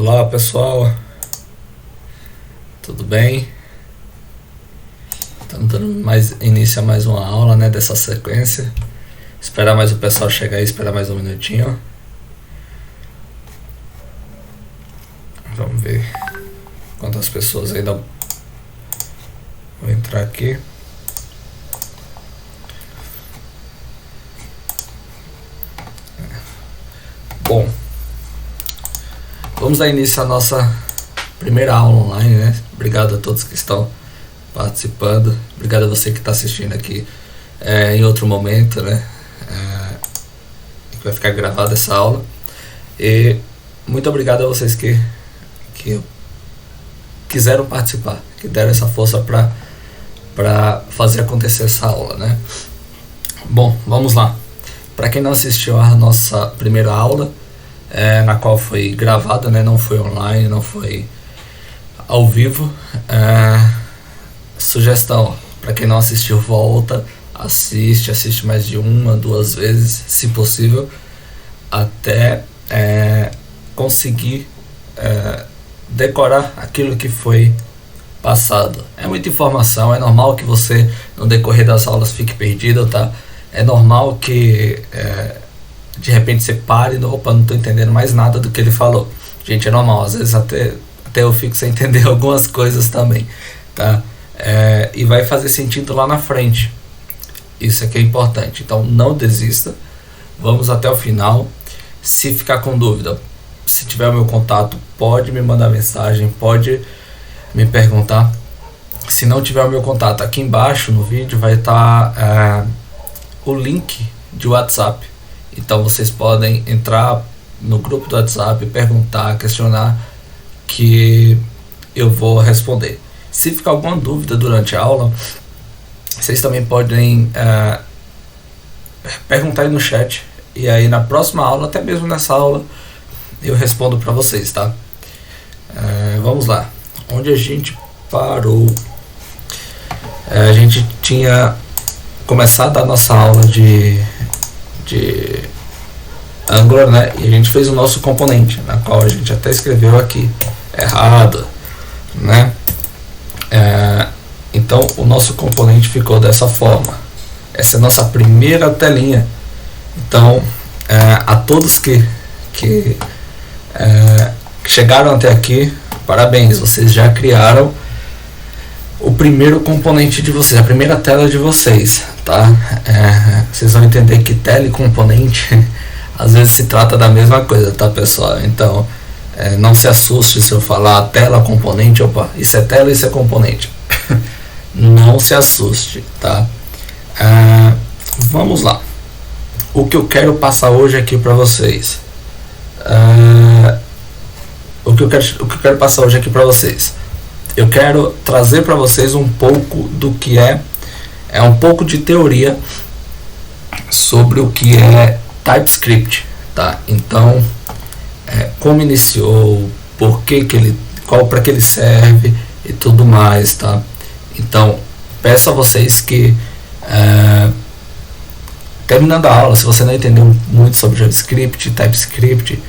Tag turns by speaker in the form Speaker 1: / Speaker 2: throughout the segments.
Speaker 1: Olá pessoal, tudo bem? Estamos dando início a mais uma aula, né, dessa sequência. Esperar mais o pessoal chegar aí, esperar mais um minutinho. Vamos ver quantas pessoas ainda vão entrar aqui. Bom, vamos dar início à nossa primeira aula online, né? Obrigado a todos que estão participando. Obrigado a você que está assistindo aqui em outro momento, né? Que vai ficar gravada essa aula. E muito obrigado a vocês que quiseram participar, que deram essa força para fazer acontecer essa aula, né? Bom, vamos lá. Para quem não assistiu a nossa primeira aula, na qual foi gravada, né? Não foi online, não foi ao vivo. Sugestão, para quem não assistiu, volta, assiste mais de uma, duas vezes, se possível, até conseguir decorar aquilo que foi passado. É muita informação, é normal que você no decorrer das aulas fique perdido, tá? É normal que de repente você pare e opa, não estou entendendo mais nada do que ele falou. Gente, é normal, às vezes até eu fico sem entender algumas coisas também, tá? E vai fazer sentido lá na frente. Isso é que é importante. Então não desista, vamos até o final. Se ficar com dúvida, se tiver o meu contato, pode me mandar mensagem, pode me perguntar. Se não tiver o meu contato, aqui embaixo no vídeo vai estar o link de WhatsApp. Então vocês podem entrar no grupo do WhatsApp, perguntar, questionar, que eu vou responder. Se ficar alguma dúvida durante a aula, vocês também podem perguntar aí no chat. E aí na próxima aula, até mesmo nessa aula, eu respondo para vocês, tá? Vamos lá. Onde a gente parou? A gente tinha começado a nossa aula de Angular, né? E a gente fez o nosso componente, na qual a gente até escreveu aqui errado, né? Então o nosso componente ficou dessa forma. Essa é a nossa primeira telinha. Então a todos que chegaram até aqui, parabéns, vocês já criaram o primeiro componente de vocês, a primeira tela de vocês, tá? Vocês vão entender que tela e componente às vezes se trata da mesma coisa, tá, pessoal? Então não se assuste se eu falar tela, componente, opa, isso é tela, isso é componente. Não se assuste, tá? Vamos lá. O que eu quero passar hoje aqui para vocês. O que eu quero passar hoje aqui para vocês. Eu quero trazer para vocês um pouco do que é um pouco de teoria sobre o que é TypeScript, tá? Então, como iniciou, por que ele, para que ele serve e tudo mais, tá? Então, peço a vocês que terminando a aula, se você não entendeu muito sobre JavaScript, TypeScript,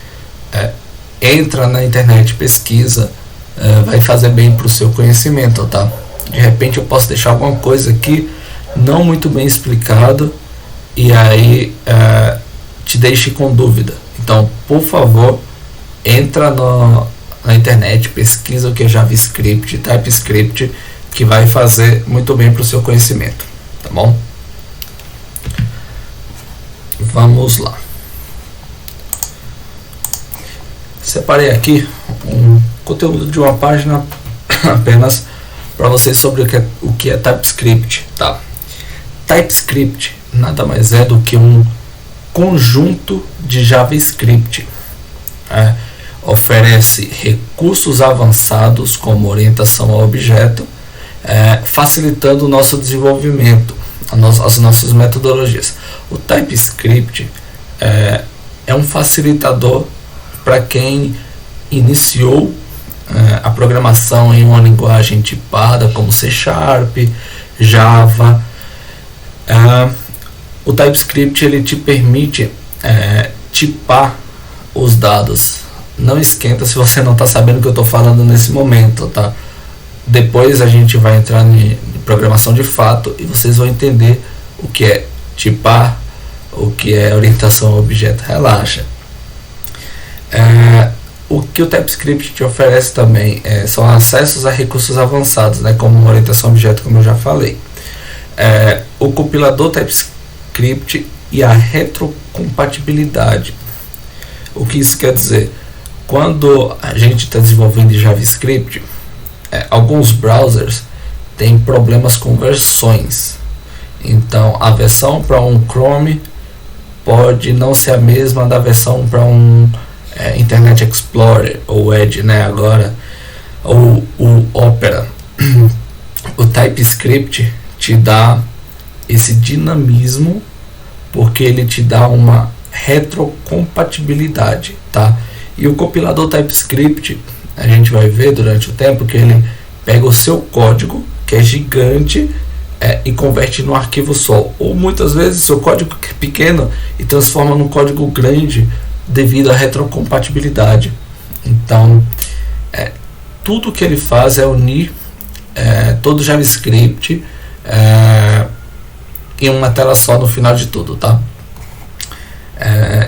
Speaker 1: entra na internet, pesquisa, vai fazer bem para o seu conhecimento, tá? De repente eu posso deixar alguma coisa aqui não muito bem explicado e aí te deixe com dúvida. Então, por favor, entra na internet, pesquisa o que é JavaScript, TypeScript, que vai fazer muito bem para o seu conhecimento, tá bom? Vamos lá. Separei aqui um conteúdo de uma página apenas para vocês sobre o que é TypeScript, tá? TypeScript nada mais é do que um conjunto de JavaScript. Oferece recursos avançados como orientação ao objeto, facilitando o nosso desenvolvimento, as nossas metodologias. O TypeScript é um facilitador para quem iniciou a programação em uma linguagem tipada como C#, Java. O TypeScript ele te permite tipar os dados não esquenta se você não está sabendo o que eu estou falando nesse momento, tá? Depois a gente vai entrar em programação de fato e vocês vão entender o que é tipar, o que é orientação a objeto. Relaxa. O que o TypeScript te oferece também são acessos a recursos avançados, né, como orientação a objeto, como eu já falei. O compilador TypeScript e a retrocompatibilidade. O que isso quer dizer? Quando a gente está desenvolvendo em JavaScript, alguns browsers têm problemas com versões. Então, a versão para um Chrome pode não ser a mesma da versão para um Internet Explorer ou Edge, né, agora, ou o Opera. O TypeScript te dá esse dinamismo porque ele te dá uma retrocompatibilidade, tá? E o compilador TypeScript, a gente vai ver durante o tempo que ele pega o seu código, que é gigante, e converte num arquivo só. Ou muitas vezes seu código é pequeno e transforma num código grande devido à retrocompatibilidade. Então, tudo que ele faz é unir todo o JavaScript em uma tela só no final de tudo, tá?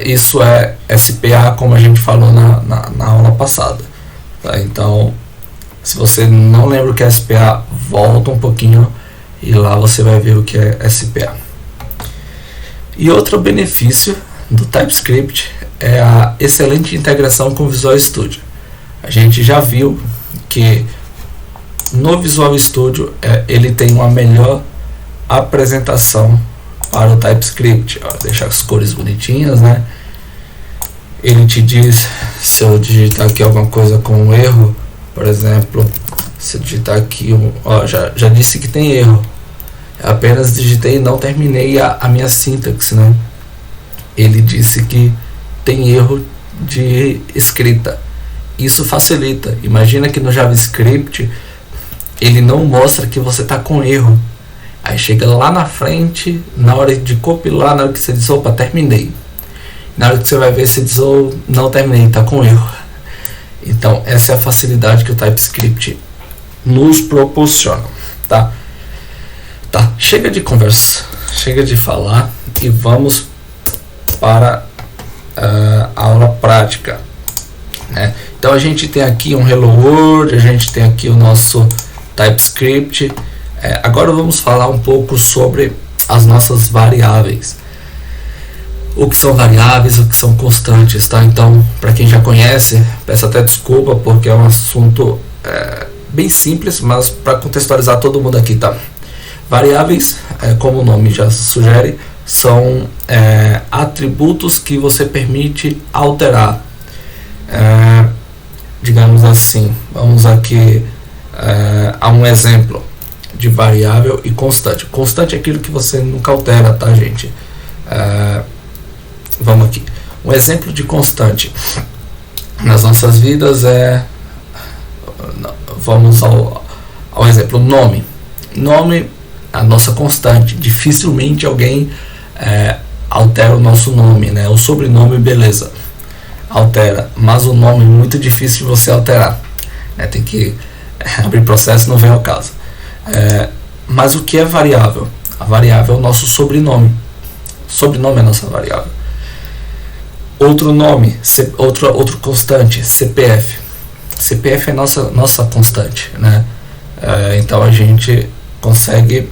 Speaker 1: Isso é SPA, como a gente falou na aula passada, tá? Então, se você não lembra o que é SPA, volta um pouquinho e lá você vai ver o que é SPA. E outro benefício do TypeScript é a excelente integração com o Visual Studio. A gente já viu que no Visual Studio ele tem uma melhor apresentação para o TypeScript. Deixa as cores bonitinhas, né? Ele te diz se eu digitar aqui alguma coisa com um erro, por exemplo, se eu digitar aqui, já disse que tem erro. Eu apenas digitei e não terminei a minha sintaxe, né? Ele disse que tem erro de escrita. Isso facilita. Imagina que no JavaScript ele não mostra que você está com erro. Aí chega lá na frente, na hora de compilar, na hora que você diz, opa, terminei. Na hora que você vai ver, você diz, oh, não terminei, está com erro. Então, essa é a facilidade que o TypeScript nos proporciona, tá? Tá, chega de conversa, chega de falar e vamos para a aula prática, né? Então, a gente tem aqui um Hello World, a gente tem aqui o nosso TypeScript. Agora vamos falar um pouco sobre as nossas variáveis. O que são variáveis, o que são constantes, tá? Então, para quem já conhece, peço até desculpa porque é um assunto bem simples, mas para contextualizar todo mundo aqui, tá? Variáveis, como o nome já sugere, são atributos que você permite alterar. Digamos assim, vamos aqui a um exemplo de variável e constante. Constante é aquilo que você nunca altera, tá, gente? Vamos aqui. Um exemplo de constante nas nossas vidas vamos ao exemplo, nome. Nome, a nossa constante. Dificilmente alguém altera o nosso nome, né? O sobrenome, beleza, altera, mas o nome é muito difícil de você alterar, né? Tem que abrir processo, não vem ao caso. Mas o que é variável? A variável é o nosso sobrenome. Sobrenome é a nossa variável. Outro nome, outro constante, CPF. CPF é nossa constante, né? Então a gente consegue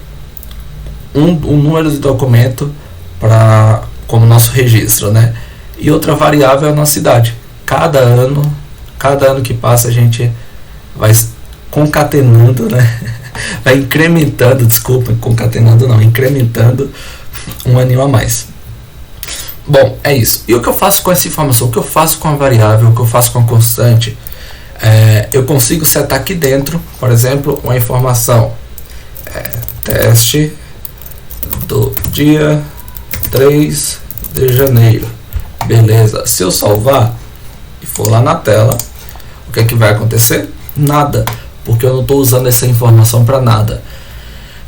Speaker 1: um número de documento como nosso registro, né? E outra variável é a nossa idade. Cada ano que passa a gente vai concatenando, né? Vai incrementando, incrementando um aninho a mais. Bom, é isso. E o que eu faço com essa informação? O que eu faço com a variável? O que eu faço com a constante? Eu consigo setar aqui dentro, por exemplo, uma informação. Teste do dia 3 de janeiro. Beleza. Se eu salvar e for lá na tela, o que é que vai acontecer? Nada. Porque eu não estou usando essa informação para nada.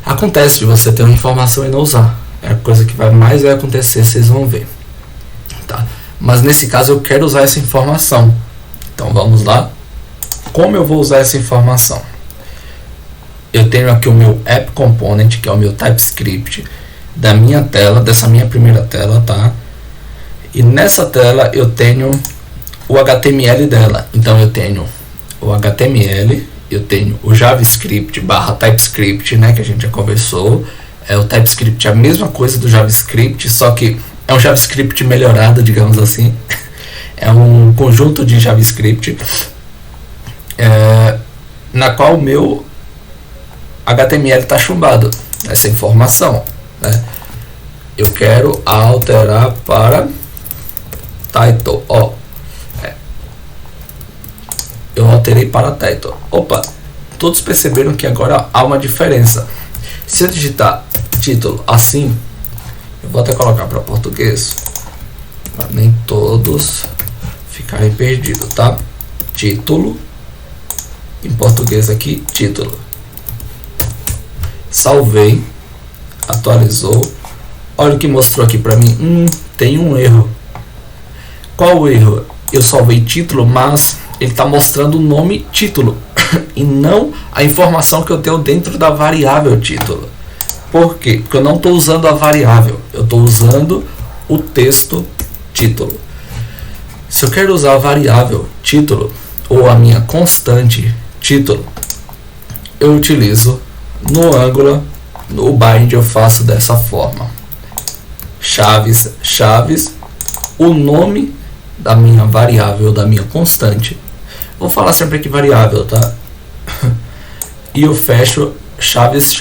Speaker 1: Acontece de você ter uma informação e não usar. É a coisa que mais vai acontecer, vocês vão ver. Tá? Mas nesse caso eu quero usar essa informação. Então vamos lá. Como eu vou usar essa informação? Eu tenho aqui o meu App Component, que é o meu TypeScript da minha tela, dessa minha primeira tela, tá? E nessa tela eu tenho o HTML dela. Então eu tenho o HTML, eu tenho o JavaScript / TypeScript, né, que a gente já conversou. O TypeScript é a mesma coisa do JavaScript, só que é um JavaScript melhorado, digamos assim. É um conjunto de JavaScript na qual o meu HTML está chumbado, essa informação, né? Eu quero alterar para title, eu alterei para title. Opa, todos perceberam que agora há uma diferença. Se eu digitar título assim, eu vou até colocar para português, para nem todos ficarem perdidos, tá? Título, em português aqui, título. Salvei, atualizou. Olha o que mostrou aqui para mim. Tem um erro. Qual o erro? Eu salvei título, mas ele está mostrando o nome título e não a informação que eu tenho dentro da variável título. Por quê? Porque eu não estou usando a variável, eu estou usando o texto título. Se eu quero usar a variável título ou a minha constante título, eu utilizo no Angular, no bind eu faço dessa forma: chaves, o nome da minha variável, da minha constante. Vou falar sempre aqui variável, tá? E eu fecho chaves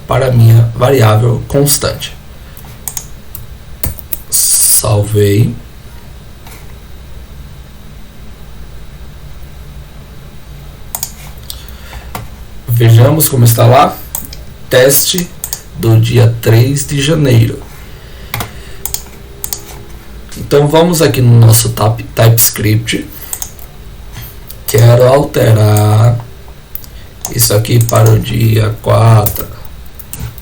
Speaker 1: para a minha variável constante. Salvei. Vejamos como está lá. Teste do dia 3 de janeiro. Então vamos aqui no nosso TypeScript. Quero alterar isso aqui para o dia 4. O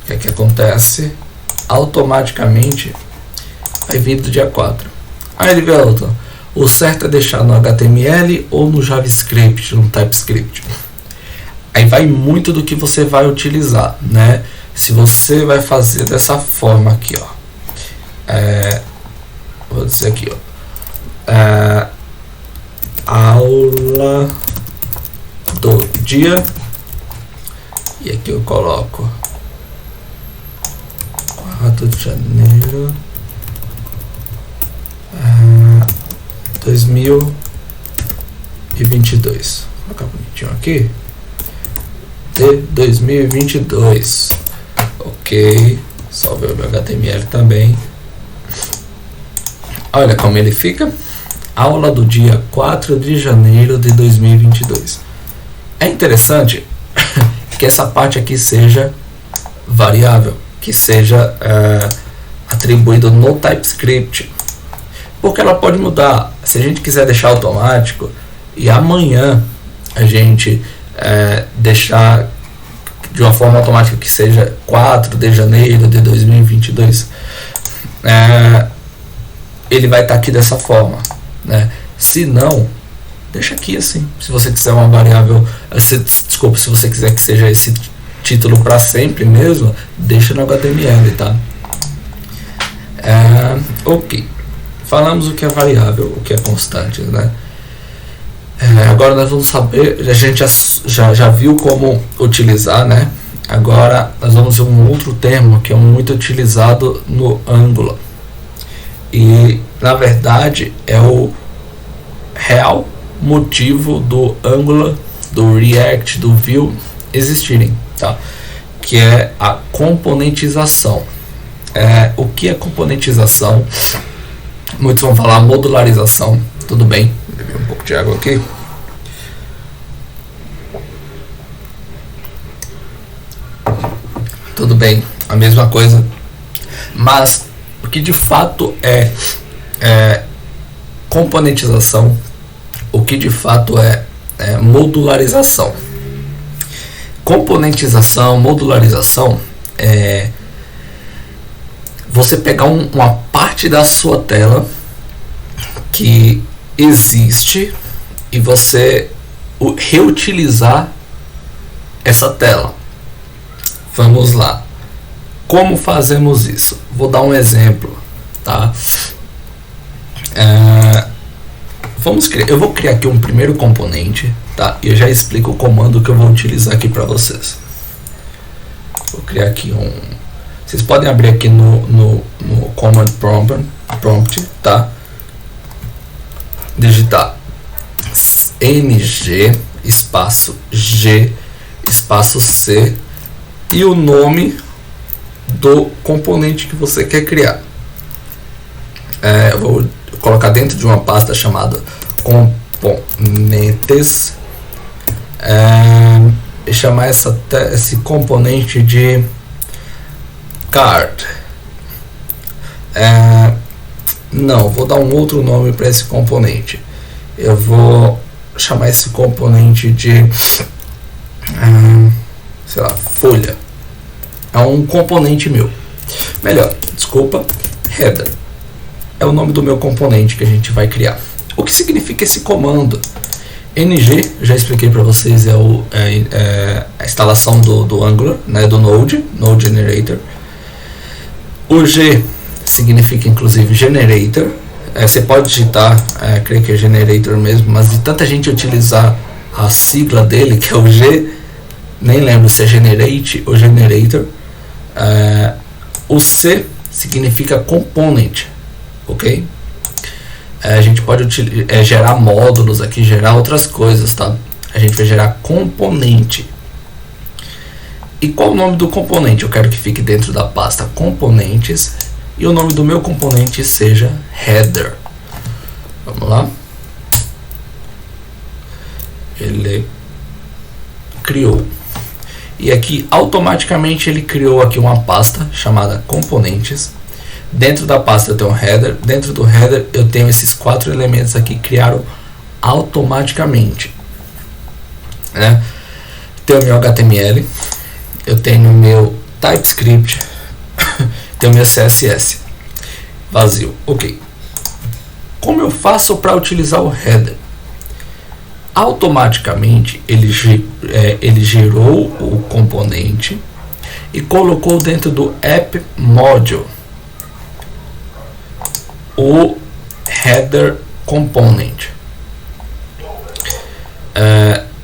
Speaker 1: que é que acontece? Automaticamente vai vir do dia 4. Aí ele volta. O certo é deixar no HTML ou no JavaScript, no TypeScript. Aí vai muito do que você vai utilizar, né? Se você vai fazer dessa forma aqui, ó. Vou dizer aqui, ó. Aula do dia. E aqui eu coloco 4 de janeiro 2022. Vou colocar bonitinho aqui. De 2022. Ok. Salvei o meu HTML também. Olha como ele fica. Aula do dia 4 de janeiro de 2022. É interessante que essa parte aqui seja variável, que seja atribuído no TypeScript, porque ela pode mudar. Se a gente quiser deixar automático e amanhã a gente deixar de uma forma automática que seja 4 de janeiro de 2022, ele vai estar aqui dessa forma, né? Se não, deixa aqui assim. Se você quiser uma variável, desculpa, se você quiser que seja esse título para sempre mesmo, deixa no HTML, tá? Ok. Falamos o que é variável, o que é constante, né? Agora nós vamos saber, a gente já viu como utilizar, né? Agora nós vamos ver um outro termo que é muito utilizado no Angular. E na verdade é o real motivo do Angular, do React, do Vue existirem, tá? Que é a componentização. O que é componentização? Muitos vão falar modularização. Tudo bem, vou beber um pouco de água aqui. Tudo bem, a mesma coisa. Mas o que de fato é componentização, o que de fato é modularização. Componentização, modularização é você pegar uma parte da sua tela que existe e você reutilizar essa tela. Vamos lá. Como fazemos isso? Vou dar um exemplo, tá? Eu vou criar aqui um primeiro componente, tá? E eu já explico o comando que eu vou utilizar aqui para vocês. Vou criar aqui vocês podem abrir aqui no command prompt, tá? Digitar ng espaço g espaço c e o nome do componente que você quer criar. Eu vou colocar dentro de uma pasta chamada componentes e chamar esse componente de card. Não, vou dar um outro nome para esse componente. Eu vou chamar esse componente de sei lá, folha. É um componente meu. Melhor, desculpa, header. É o nome do meu componente que a gente vai criar. O que significa esse comando? ng, já expliquei para vocês, é a instalação do Angular, né, do Node Generator. O G significa inclusive Generator. Você pode digitar, creio que é Generator mesmo, mas de tanta gente utilizar a sigla dele, que é o G, nem lembro se é Generate ou Generator. O C significa Component, ok? A gente pode gerar módulos aqui, gerar outras coisas, tá? A gente vai gerar componente. E qual o nome do componente? Eu quero que fique dentro da pasta componentes e o nome do meu componente seja header. Vamos lá. Ele criou. E aqui automaticamente ele criou aqui uma pasta chamada componentes. Dentro da pasta eu tenho um header. Dentro do header eu tenho esses 4 elementos aqui que criaram automaticamente, né? Tenho o meu HTML, eu tenho o meu TypeScript, tenho o meu CSS vazio. Ok. Como eu faço para utilizar o header? Automaticamente ele gerou o componente e colocou dentro do app module o header component.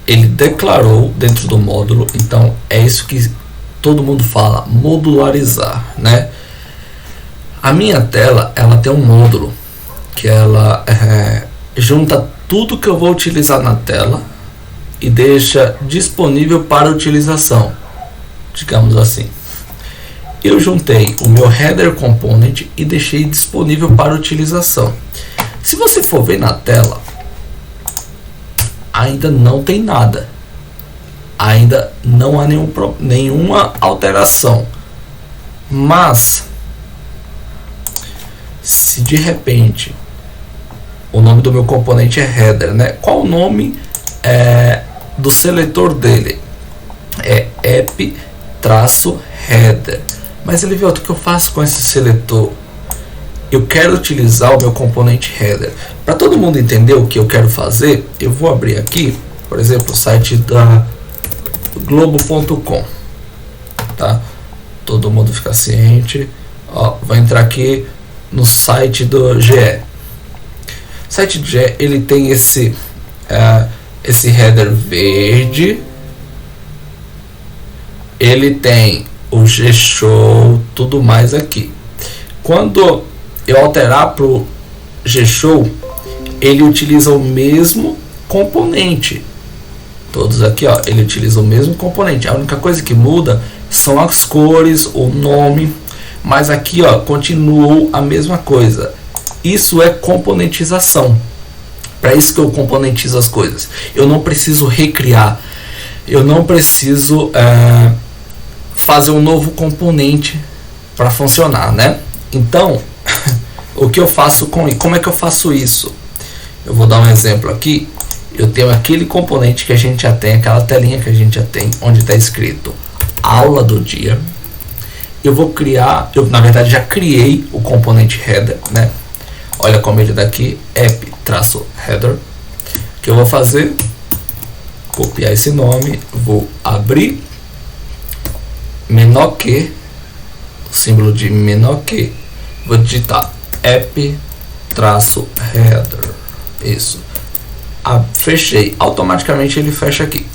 Speaker 1: Ele declarou dentro do módulo, então é isso que todo mundo fala, modularizar, né? A minha tela, ela tem um módulo que ela junta tudo que eu vou utilizar na tela e deixa disponível para utilização, digamos assim. Eu juntei o meu header component e deixei disponível para utilização. Se você for ver na tela, ainda não tem nada, ainda não há nenhuma alteração. Mas se de repente o nome do meu componente é header, né? Qual o nome do seletor dele? É app-header. Mas ele viu o que eu faço com esse seletor. Eu quero utilizar o meu componente header. Para todo mundo entender o que eu quero fazer, eu vou abrir aqui, por exemplo, o site da globo.com, tá? Todo mundo fica ciente. Ó, vou entrar aqui no site do GE. O site do GE, ele tem esse header verde. Ele tem o G-Show, tudo mais aqui. Quando eu alterar para o G-Show, ele utiliza o mesmo componente. Todos aqui, ó, ele utiliza o mesmo componente. A única coisa que muda são as cores, o nome, mas aqui, ó, continuou a mesma coisa. Isso é componentização. Para isso que eu componentizo as coisas. Eu não preciso recriar. Eu não preciso fazer um novo componente para funcionar, né? Então, o que eu faço como é que eu faço isso? Eu vou dar um exemplo aqui. Eu tenho aquele componente que a gente já tem, aquela telinha que a gente já tem, onde está escrito aula do dia. Eu vou criar, eu na verdade já criei o componente header, né? Olha como ele daqui, app-header. que eu vou fazer? Copiar esse nome, vou abrir, menor que, o símbolo de menor que, vou digitar app-header, isso, fechei, automaticamente ele fecha aqui,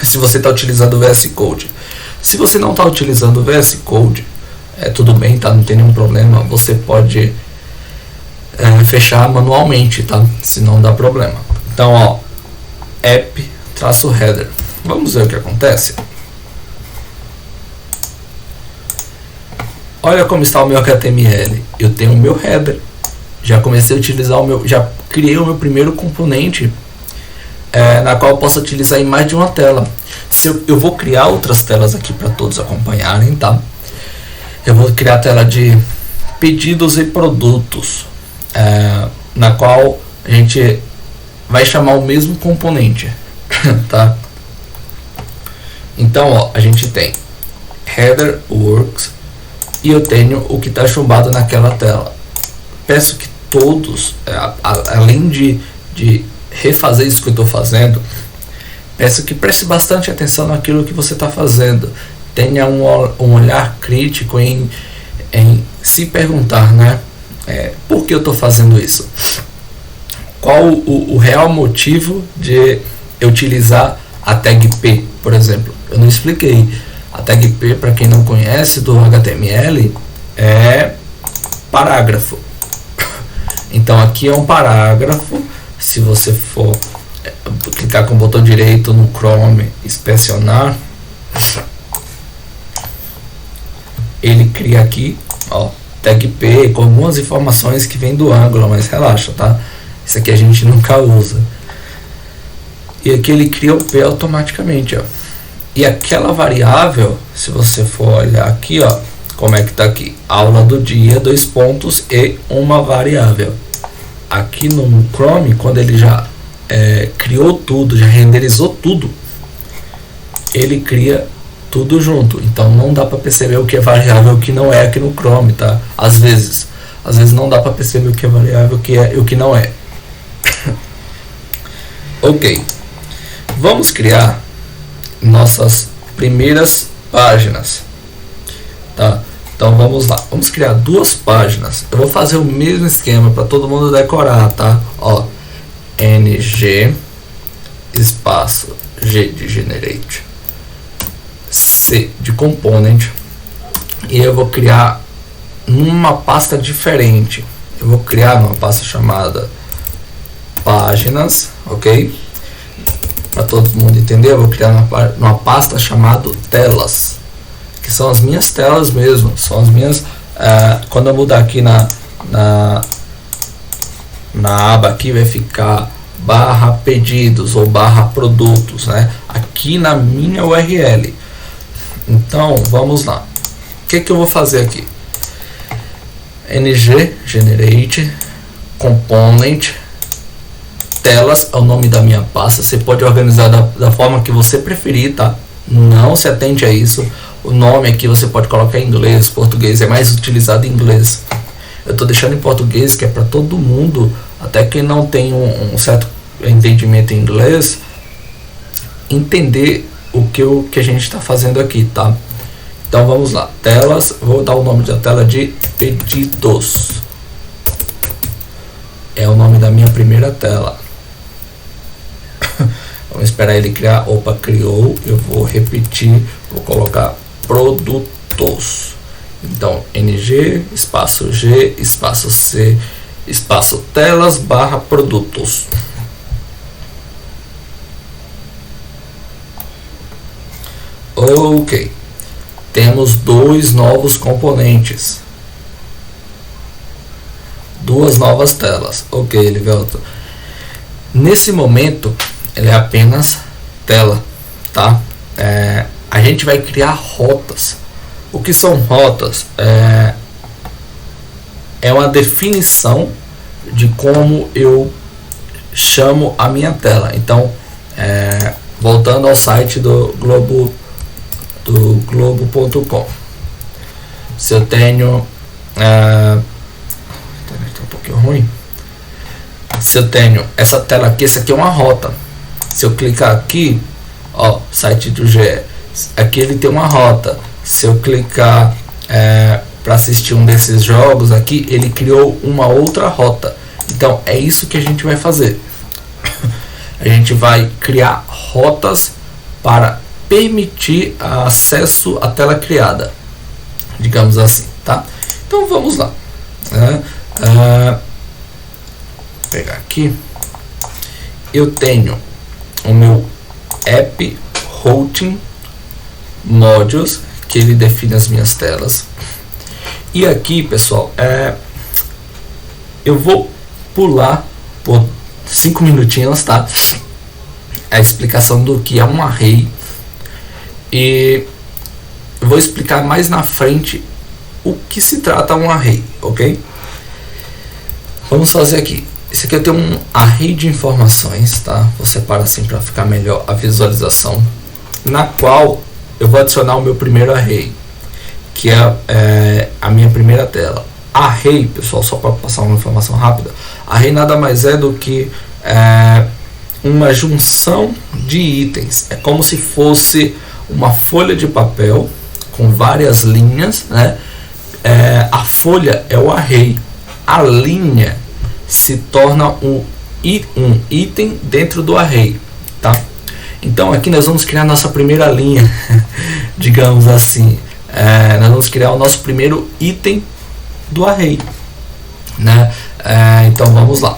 Speaker 1: se você está utilizando o VS Code. Se você não está utilizando o VS Code, tudo bem, tá? Não tem nenhum problema, você pode fechar manualmente, tá? Se não dá problema. Então, ó, app-header. Vamos ver o que acontece. Olha como está o meu HTML. Eu tenho o meu header. Já comecei a utilizar já criei o meu primeiro componente na qual eu posso utilizar em mais de uma tela. Eu vou criar outras telas aqui para todos acompanharem, tá? Eu vou criar a tela de pedidos e produtos, na qual a gente vai chamar o mesmo componente, tá? Então, ó, a gente tem header works e eu tenho o que está chumbado naquela tela. Peço que todos, além de refazer isso que eu estou fazendo, peço que preste bastante atenção naquilo que você está fazendo. Tenha um olhar crítico em se perguntar, né? Por que eu estou fazendo isso? Qual o real motivo de eu utilizar a tag P, por exemplo? Eu não expliquei. A tag P, para quem não conhece do HTML, é parágrafo. Então aqui é um parágrafo. Se você for clicar com o botão direito no Chrome, inspecionar, ele cria aqui, ó, tag P com algumas informações que vem do Angular, mas relaxa, tá? Isso aqui a gente nunca usa. E aqui ele cria o P automaticamente, ó. E aquela variável, se você for olhar aqui, ó, como é que tá aqui? Aula do dia, 2 pontos e uma variável. Aqui no Chrome, quando ele já criou tudo, já renderizou tudo, ele cria tudo junto. Então não dá para perceber o que é variável e o que não é aqui no Chrome, tá? Às vezes não dá para perceber o que é variável e o que não é. Ok, vamos criar nossas primeiras páginas, tá? Então vamos lá, vamos criar 2 páginas. Eu vou fazer o mesmo esquema para todo mundo decorar, tá? Ó, ng espaço g de generate, c de component, e eu vou criar numa pasta diferente. Eu vou criar numa pasta chamada páginas, ok? Para todo mundo entender, eu vou criar numa pasta chamada telas, que são as minhas telas mesmo, são as minhas. Quando eu mudar aqui na aba aqui, vai ficar barra pedidos ou barra produtos, né? Aqui na minha URL. Então vamos lá. O que eu vou fazer aqui? ng generate component telas é o nome da minha pasta. Você pode organizar da forma que você preferir, tá? Não se atente a isso. O nome aqui você pode colocar em inglês, português, é mais utilizado em inglês. Eu estou deixando em português, que é para todo mundo, até quem não tem um certo entendimento em inglês, entender o que a gente está fazendo aqui, tá? Então vamos lá, telas, vou dar o nome da tela de pedidos. É o nome da minha primeira tela. Vamos esperar ele criar. Opa, criou. Eu vou repetir, vou colocar produtos. Então ng espaço g espaço c espaço telas barra produtos. Ok, temos 2 novos componentes, 2 novas telas. Ok, ele volta. Nesse momento ele é apenas tela, tá? A gente vai criar rotas. O que são rotas? É uma definição de como eu chamo a minha tela. Então, voltando ao site do globo.com, se eu tenho internet tá um pouquinho ruim. Se eu tenho essa tela aqui, essa aqui é uma rota. Se eu clicar aqui, ó, site do GE, aqui ele tem uma rota. Se eu clicar para assistir um desses jogos aqui, ele criou uma outra rota. Então é isso que a gente vai fazer. A gente vai criar rotas para permitir acesso à tela criada, digamos assim, tá? Então vamos lá. Vou pegar aqui. Eu tenho o meu app routing modules, que ele define as minhas telas. E aqui, pessoal, eu vou pular por 5 minutinhos, tá? A explicação do que é um array, e vou explicar mais na frente o que se trata um array, ok? Vamos fazer aqui. Esse aqui eu tenho um array de informações, tá? Vou separar assim para ficar melhor a visualização, na qual eu vou adicionar o meu primeiro array, que é a minha primeira tela. Array, pessoal, só para passar uma informação rápida, array nada mais é do que uma junção de itens. É como se fosse uma folha de papel com várias linhas, né? A folha é o array, a linha se torna um item dentro do array, tá? Então aqui nós vamos criar nossa primeira linha, digamos assim. Nós vamos criar o nosso primeiro item do array, né? Então vamos lá.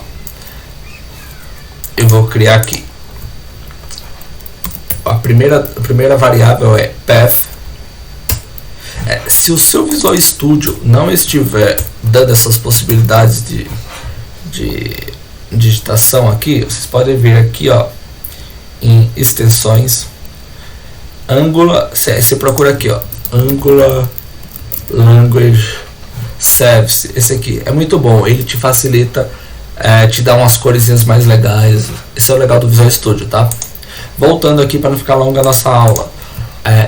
Speaker 1: Eu vou criar aqui. A primeira variável é path. Se o seu Visual Studio não estiver dando essas possibilidades de digitação aqui, vocês podem vir aqui, ó, em extensões, Angular, você procura aqui, ó, Angular Language Service. Esse aqui é muito bom, ele te facilita, te dá umas coresinhas mais legais. Esse é o legal do Visual Studio, tá? Voltando aqui para não ficar longa a nossa aula,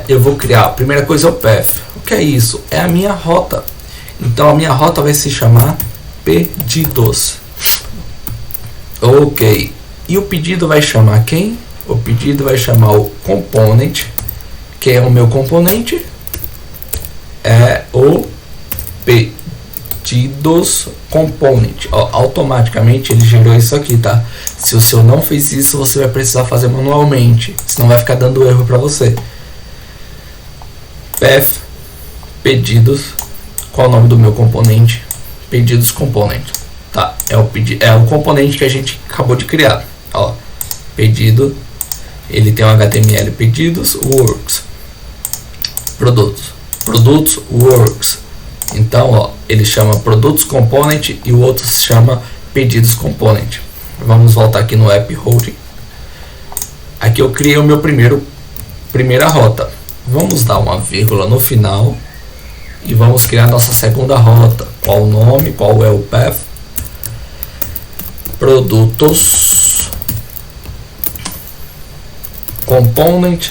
Speaker 1: eu vou criar, a primeira coisa é o path. O que é isso? É a minha rota. Então a minha rota vai se chamar pedidos. Ok. E o pedido vai chamar quem? O pedido vai chamar o component. Quem é o meu componente? É o pedidos component. Ó, automaticamente ele gerou isso aqui, tá? Se o seu não fez isso, você vai precisar fazer manualmente, senão vai ficar dando erro para você. Path pedidos. Qual é o nome do meu componente? Pedidos component. Tá, é o componente que a gente acabou de criar. Ó, pedido, ele tem um HTML pedidos works, produtos works. Então, ó, ele chama produtos component e o outro se chama pedidos component. Vamos voltar aqui no app routing. Aqui eu criei o meu primeira rota. Vamos dar uma vírgula no final e vamos criar nossa segunda rota. Qual o nome? Qual é o path? Produtos component,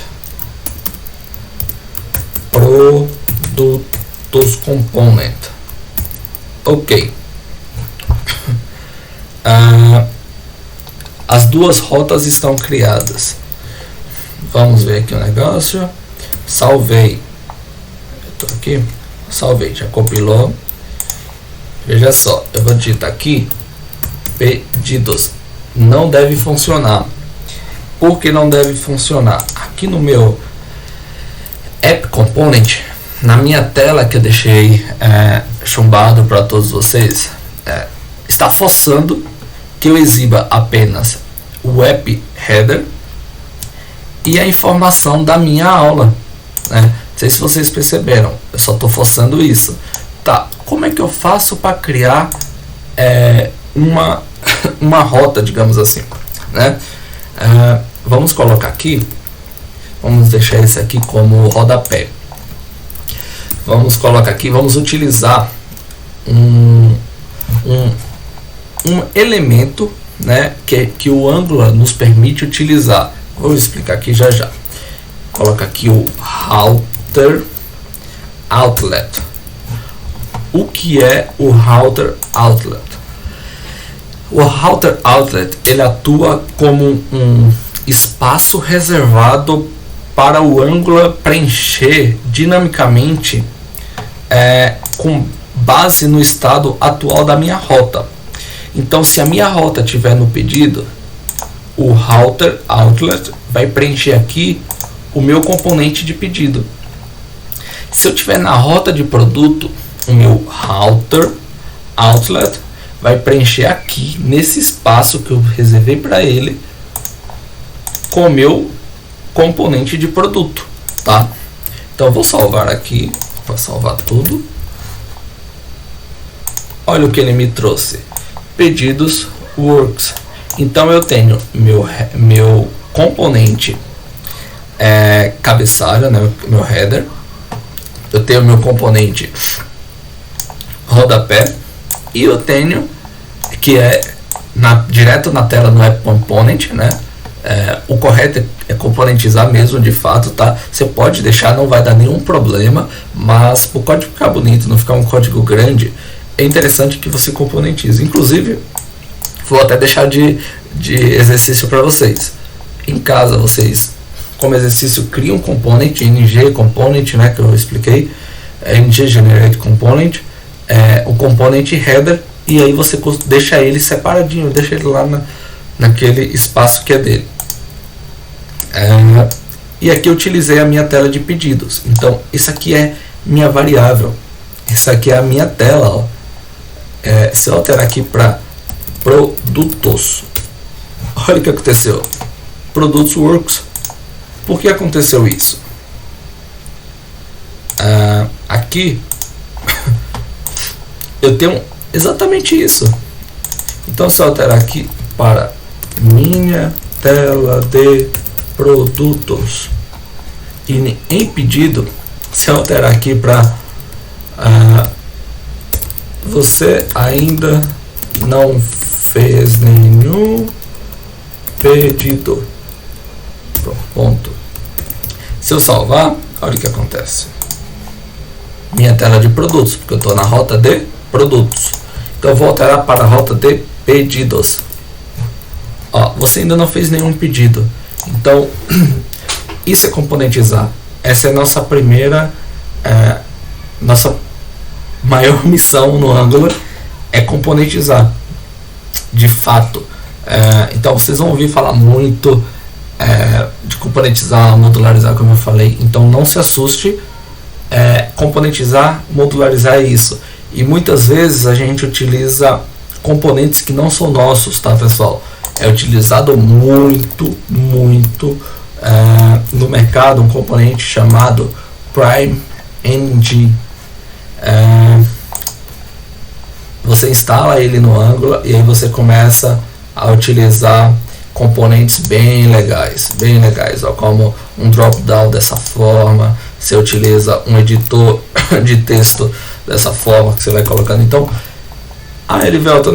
Speaker 1: produtos component. Ok. As duas rotas estão criadas. Vamos ver aqui o negócio. Salvei. Eu tô aqui. Salvei, já compilou. Veja só, eu vou digitar aqui pedidos. Não deve funcionar. Por que não deve funcionar? Aqui no meu app component, na minha tela que eu deixei chumbado para todos vocês, está forçando que eu exiba apenas o app header e a informação da minha aula, né? Não sei se vocês perceberam, eu só estou forçando isso. Tá, como é que eu faço para criar uma rota, digamos assim, né? Vamos colocar aqui, vamos deixar esse aqui como rodapé. Vamos colocar aqui, vamos utilizar um elemento, né, que o Angular nos permite utilizar. Vou explicar aqui já. Coloca aqui o router outlet. O que é o router outlet? O router outlet ele atua como um espaço reservado para o Angular preencher dinamicamente com base no estado atual da minha rota. Então, se a minha rota estiver no pedido, o router outlet vai preencher aqui o meu componente de pedido. Se eu estiver na rota de produto, o meu router outlet vai preencher aqui nesse espaço que eu reservei para ele com o meu componente de produto, tá? Então eu vou salvar aqui, vou salvar tudo. Olha o que ele me trouxe: pedidos works. Então eu tenho meu componente cabeçalho, né, meu header. Eu tenho meu componente rodapé e eu tenho que direto na tela no App Component, né? O correto é componentizar mesmo, de fato, tá? Você pode deixar, não vai dar nenhum problema, mas para o código ficar bonito, não ficar um código grande, é interessante que você componentize. Inclusive, vou até deixar de exercício para vocês. Em casa, vocês, como exercício, criam um component, ng component, né, que eu expliquei, ng generate component, o component header, e aí você deixa ele separadinho, deixa ele lá naquele espaço que é dele. E aqui eu utilizei a minha tela de pedidos. Então, isso aqui é minha variável. Isso aqui é a minha tela, ó. Se eu alterar aqui para produtos, olha o que aconteceu. Produtos works. Por que aconteceu isso? Aqui eu tenho exatamente isso. Então, se eu alterar aqui para minha tela de produtos e em pedido, se eu alterar aqui para você ainda não fez nenhum pedido, ponto. Se eu salvar, olha o que acontece. Minha tela de produtos, porque eu estou na rota de produtos. Então eu vou alterar para a rota de pedidos. Ó, você ainda não fez nenhum pedido. Então, isso é componentizar. Essa é a nossa primeira, nossa maior missão no Angular, é componentizar, de fato. Então, vocês vão ouvir falar muito de componentizar, modularizar, como eu falei. Então, não se assuste. Componentizar, modularizar é isso. E muitas vezes a gente utiliza componentes que não são nossos, tá, pessoal? É utilizado muito no mercado um componente chamado PrimeNG. Você instala ele no Angular e aí você começa a utilizar componentes bem legais, ó, como um drop-down dessa forma. Você utiliza um editor de texto dessa forma que você vai colocando. Então, Erivelto, eu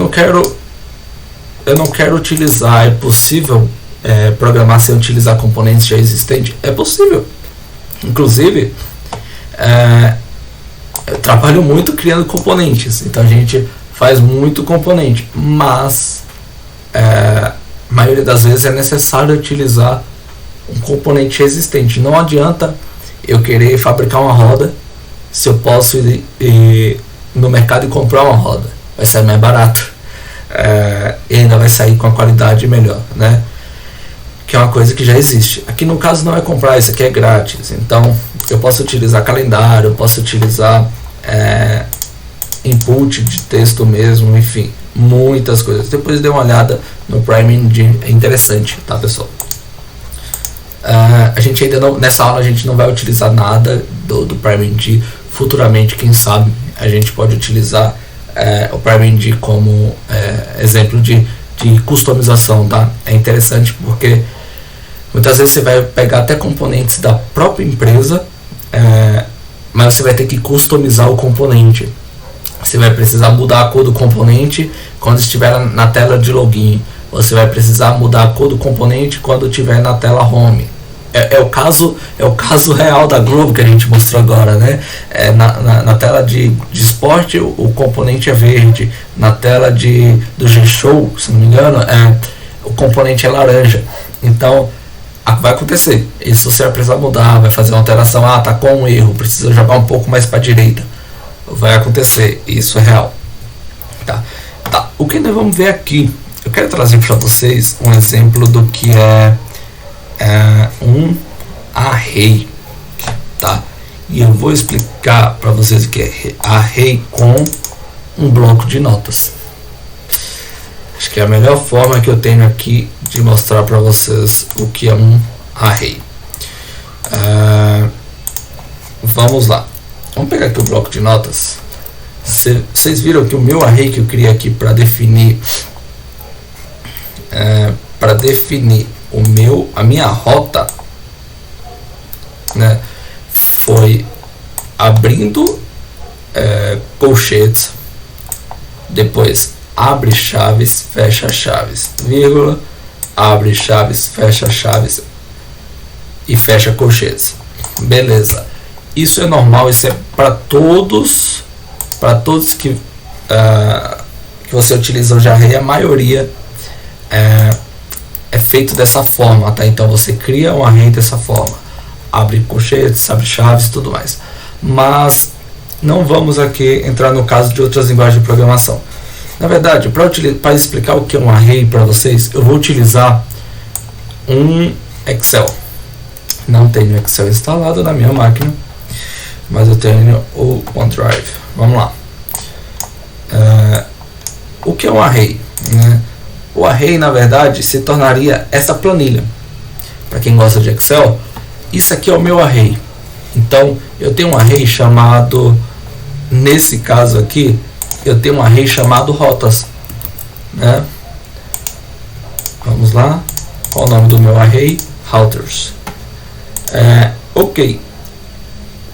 Speaker 1: não quero utilizar. É possível programar sem utilizar componentes já existentes? É possível. Inclusive, eu trabalho muito criando componentes, então a gente faz muito componente, mas a maioria das vezes é necessário utilizar um componente existente. Não adianta eu querer fabricar uma roda se eu posso ir no mercado e comprar uma roda. Vai sair mais barato, e ainda vai sair com a qualidade melhor, né? Que é uma coisa que já existe. Aqui no caso não é comprar, isso aqui é grátis. Então eu posso utilizar calendário, eu posso utilizar input de texto mesmo, enfim, muitas coisas. Depois dê uma olhada no PrimeNG, é interessante, tá, pessoal? A gente ainda não, nessa aula a gente não vai utilizar nada do PrimeNG. Futuramente, quem sabe, a gente pode utilizar o PrimeNG como exemplo de customização, tá? É interessante porque muitas vezes você vai pegar até componentes da própria empresa, mas você vai ter que customizar o componente. Você vai precisar mudar a cor do componente quando estiver na tela de login. Você vai precisar mudar a cor do componente quando estiver na tela home. é o caso real da Globo que a gente mostrou agora, né? Na tela de esporte o componente é verde, na tela do G-Show, se não me engano, o componente é laranja. Então vai acontecer isso, você vai precisar mudar, vai fazer uma alteração, tá com um erro, precisa jogar um pouco mais para a direita, vai acontecer, isso é real, tá? O que nós vamos ver aqui, eu quero trazer para vocês um exemplo do que é um array, tá? E eu vou explicar para vocês o que é array com um bloco de notas. Acho que é a melhor forma que eu tenho aqui de mostrar para vocês o que é um array. Vamos lá. Vamos pegar aqui o bloco de notas. Vocês viram que o meu array que eu criei aqui para definir a minha rota, né, foi abrindo colchetes, depois abre chaves, fecha chaves, vírgula, abre chaves, fecha chaves e fecha colchetes. Beleza, isso é normal, isso é para todos que você utiliza o array. A maioria é feito dessa forma, tá? Então você cria um array dessa forma, abre colchetes, abre chaves e tudo mais. Mas não vamos aqui entrar no caso de outras linguagens de programação. Na verdade, para explicar o que é um array para vocês, eu vou utilizar um Excel. Não tenho Excel instalado na minha máquina, mas eu tenho o OneDrive. Vamos lá. O que é um array, né? O array, na verdade, se tornaria essa planilha. Para quem gosta de Excel, isso aqui é o meu array. Então, eu tenho um array chamado, nesse caso aqui, eu tenho um array chamado rotas, né? Vamos lá. Qual o nome do meu array? Routers. Ok.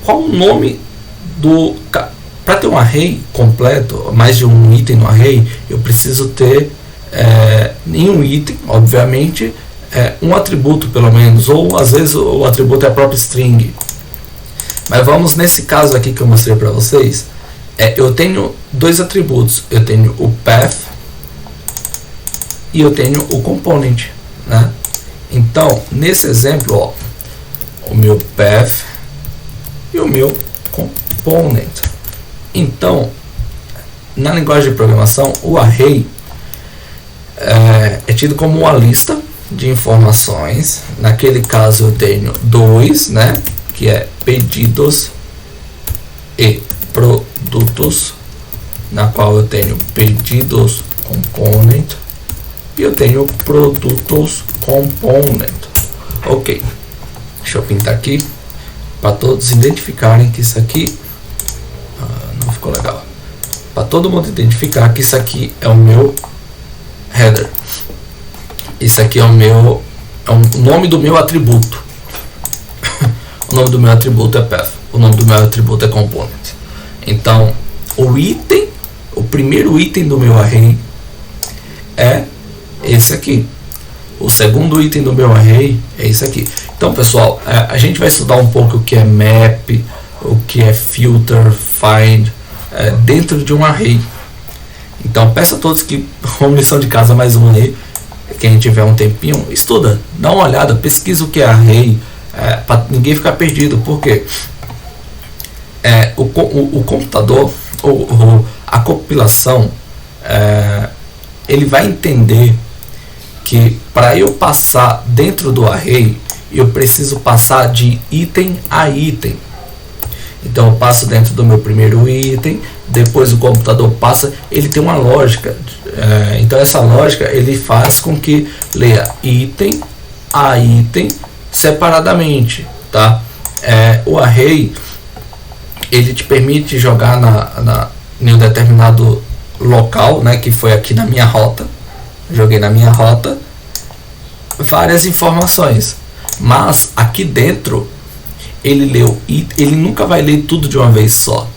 Speaker 1: Qual o nome do... Para ter um array completo, mais de um item no array, eu preciso ter em um item, obviamente, um atributo pelo menos, ou às vezes o atributo é a própria string. Mas vamos nesse caso aqui que eu mostrei para vocês, eu tenho dois atributos, eu tenho o path e eu tenho o component, né? Então, nesse exemplo, ó, o meu path e o meu component. Então, na linguagem de programação, o array é tido como uma lista de informações. Naquele caso eu tenho dois, né, que é pedidos e produtos, na qual eu tenho pedidos component e eu tenho produtos component. Ok, deixa eu pintar aqui para todos identificarem que isso aqui não ficou legal, para todo mundo identificar que isso aqui é o meu header, isso aqui é o nome do meu atributo. O nome do meu atributo é path, o nome do meu atributo é component. Então o primeiro item do meu array é esse aqui, o segundo item do meu array é esse aqui. Então, pessoal, a gente vai estudar um pouco o que é map, o que é filter, find, dentro de um array. Então, peço a todos que, como lição de casa mais uma aí, quem tiver um tempinho, estuda, dá uma olhada, pesquisa o que é array, para ninguém ficar perdido, porque o computador, ou a compilação, ele vai entender que para eu passar dentro do array, eu preciso passar de item a item. Então eu passo dentro do meu primeiro item, depois o computador passa, ele tem uma lógica, então essa lógica ele faz com que leia item a item separadamente, tá? O array ele te permite jogar em um determinado local, né, que foi aqui na minha rota. Joguei na minha rota várias informações, mas aqui dentro ele nunca vai ler tudo de uma vez só.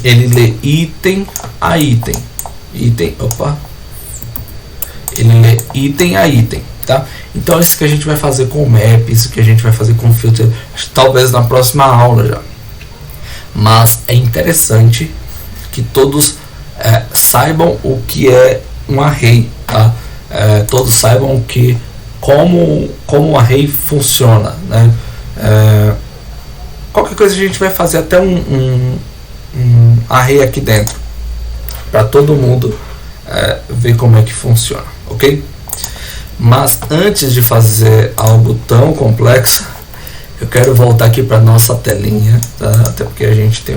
Speaker 1: Ele lê item a item, ele lê item a item, tá? Então isso que a gente vai fazer com o map, isso que a gente vai fazer com o filter, talvez na próxima aula já. Mas é interessante que todos saibam o que é um array, tá? Todos saibam que como um array funciona, né? Qualquer coisa a gente vai fazer até um array aqui dentro para todo mundo ver como é que funciona, ok? Mas antes de fazer algo tão complexo, eu quero voltar aqui para nossa telinha, tá? Até porque a gente tem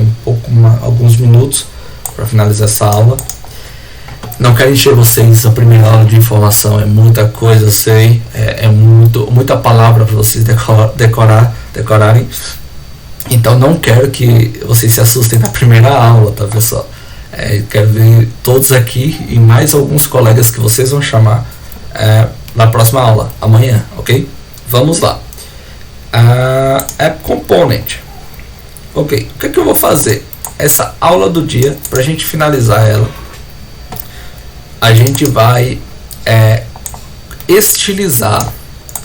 Speaker 1: alguns minutos para finalizar essa aula. Não quero encher vocês, a primeira aula de informação é muita coisa, eu sei, muita palavra para vocês decorarem. Então não quero que vocês se assustem na primeira aula, tá, pessoal? Quero ver todos aqui e mais alguns colegas que vocês vão chamar na próxima aula, amanhã, ok? Vamos lá. App Component. Ok, o que é que eu vou fazer? Essa aula do dia, para a gente finalizar ela, a gente vai estilizar,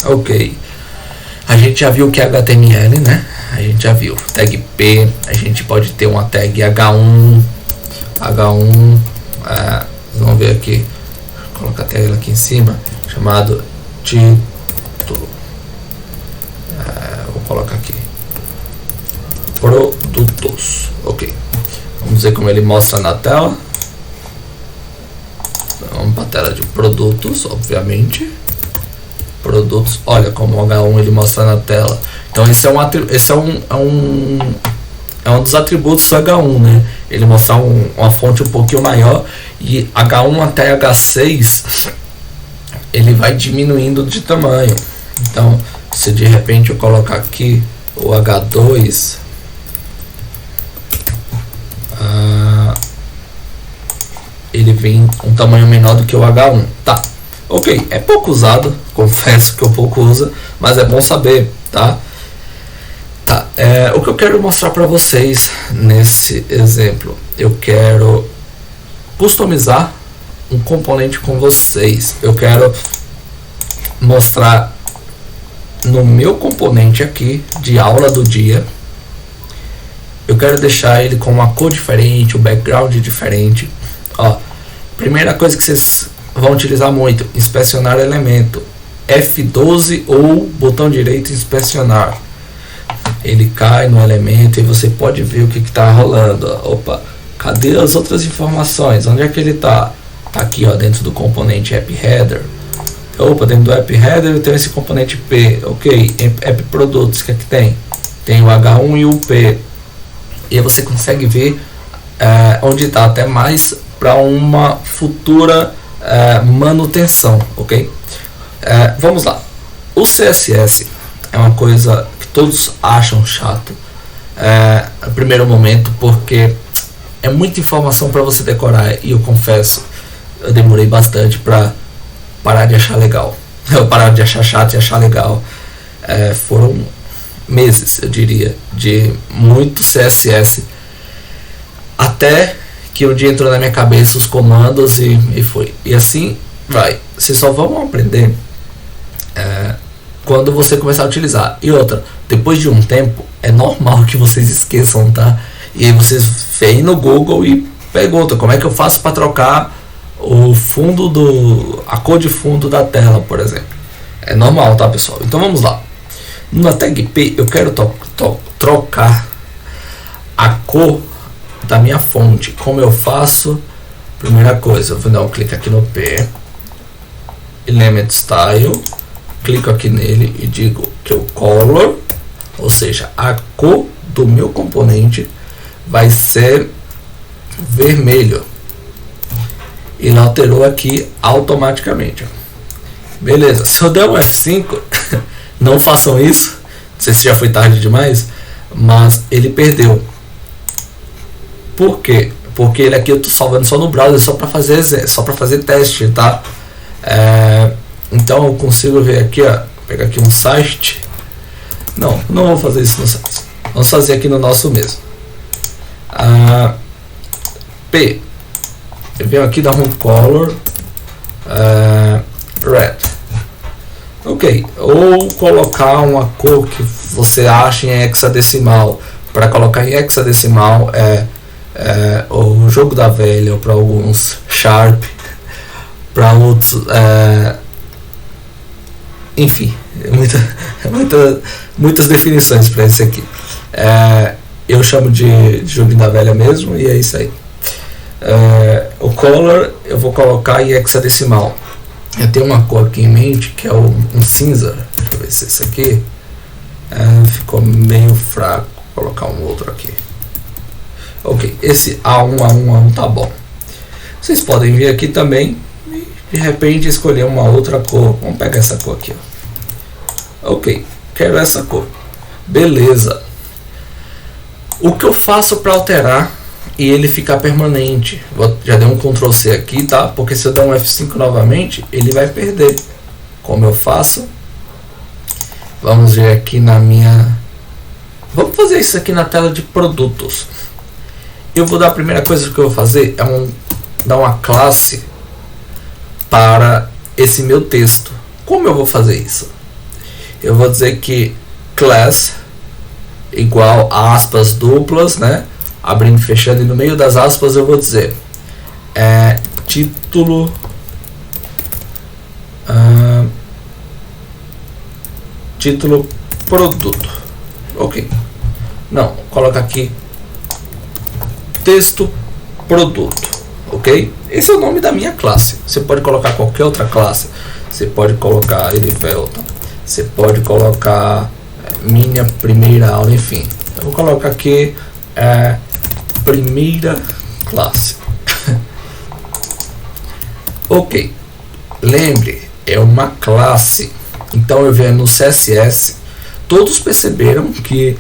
Speaker 1: ok? A gente já viu o que é HTML, né? A gente já viu tag P, a gente pode ter uma tag H1, vamos ver aqui, vou colocar até ela aqui em cima, chamado título. Vou colocar aqui produtos, ok? Vamos ver como ele mostra na tela. Vamos para a tela de produtos, obviamente. Produtos, olha como o H1 ele mostra na tela. Então esse é um dos atributos do H1, né? Ele mostra uma fonte um pouquinho maior, e H1 até H6 ele vai diminuindo de tamanho. Então se de repente eu colocar aqui o H2, ele vem um tamanho menor do que o H1, tá? Ok, é pouco usado, confesso que eu pouco uso, mas é bom saber, tá? O que eu quero mostrar para vocês nesse exemplo, eu quero customizar um componente com vocês. Eu quero mostrar no meu componente aqui de aula do dia. Eu quero deixar ele com uma cor diferente, um background diferente. Ó, primeira coisa que vocês vão utilizar muito: inspecionar elemento, F12 ou botão direito inspecionar. Ele cai no elemento e você pode ver o que está rolando. Opa, cadê as outras informações? Onde é que ele está? Tá aqui, ó, dentro do componente app header. Opa, dentro do app header eu tenho esse componente P, ok? App produtos, o que é que tem? Tem o H1 e o P. E aí você consegue ver onde está, até mais para uma futura manutenção, ok? Vamos lá. O CSS é uma coisa que todos acham chato no primeiro momento, porque é muita informação para você decorar, e eu confesso, eu demorei bastante para parar de achar legal. Eu parar de achar chato e achar legal. Foram meses, eu diria, de muito CSS, até que um dia entrou na minha cabeça os comandos e foi. E assim vai. Vocês só vão aprender quando você começar a utilizar. E outra, depois de um tempo, é normal que vocês esqueçam, tá? E aí vocês vêm no Google e perguntam: como é que eu faço para trocar o fundo a cor de fundo da tela, por exemplo? É normal, tá, pessoal? Então vamos lá. Na tag P eu quero trocar a cor da minha fonte. Como eu faço? Primeira coisa, eu vou dar um clique aqui no P, Element Style, clico aqui nele e digo que o color, ou seja, a cor do meu componente, vai ser vermelho. Ele alterou aqui automaticamente. Beleza, se eu der um F5, não façam isso, não sei se já foi tarde demais, mas ele perdeu. Por quê? Porque ele aqui eu estou salvando só no browser, só para fazer teste, tá? Então eu consigo ver aqui, ó, pegar aqui um site. Não vou fazer isso no site, vamos fazer aqui no nosso mesmo. P, eu venho aqui, dar um color, Ok, ou colocar uma cor que você acha em hexadecimal. Para colocar em hexadecimal o jogo da velha, ou para alguns Sharp, para outros enfim, muitas definições para esse aqui. Eu chamo de jogo da velha mesmo, e é isso aí. O color eu vou colocar em hexadecimal. Eu tenho uma cor aqui em mente que é um cinza. Deixa eu ver se esse aqui ficou meio fraco. Vou colocar um outro aqui. Ok, esse A1 tá bom. Vocês podem vir aqui também e de repente escolher uma outra cor. Vamos pegar essa cor aqui, ó. Ok, quero essa cor. Beleza. O que eu faço para alterar e ele ficar permanente? Já dei um Ctrl C aqui, tá? Porque se eu der um F5 novamente, ele vai perder. Como eu faço? Vamos ver aqui na minha... Vamos fazer isso aqui na tela de produtos. Eu vou dar a primeira coisa que eu vou fazer dar uma classe para esse meu texto. Como eu vou fazer isso? Eu vou dizer que class igual a aspas duplas, né? Abrindo e fechando, e no meio das aspas eu vou dizer título título produto. Ok, não, coloca aqui texto produto. Ok, esse é o nome da minha classe. Você pode colocar qualquer outra classe. Você pode colocar Erivelton, você pode colocar minha primeira aula, enfim. Eu vou colocar aqui primeira classe. Ok, lembre, é uma classe. Então eu venho no CSS. Todos perceberam que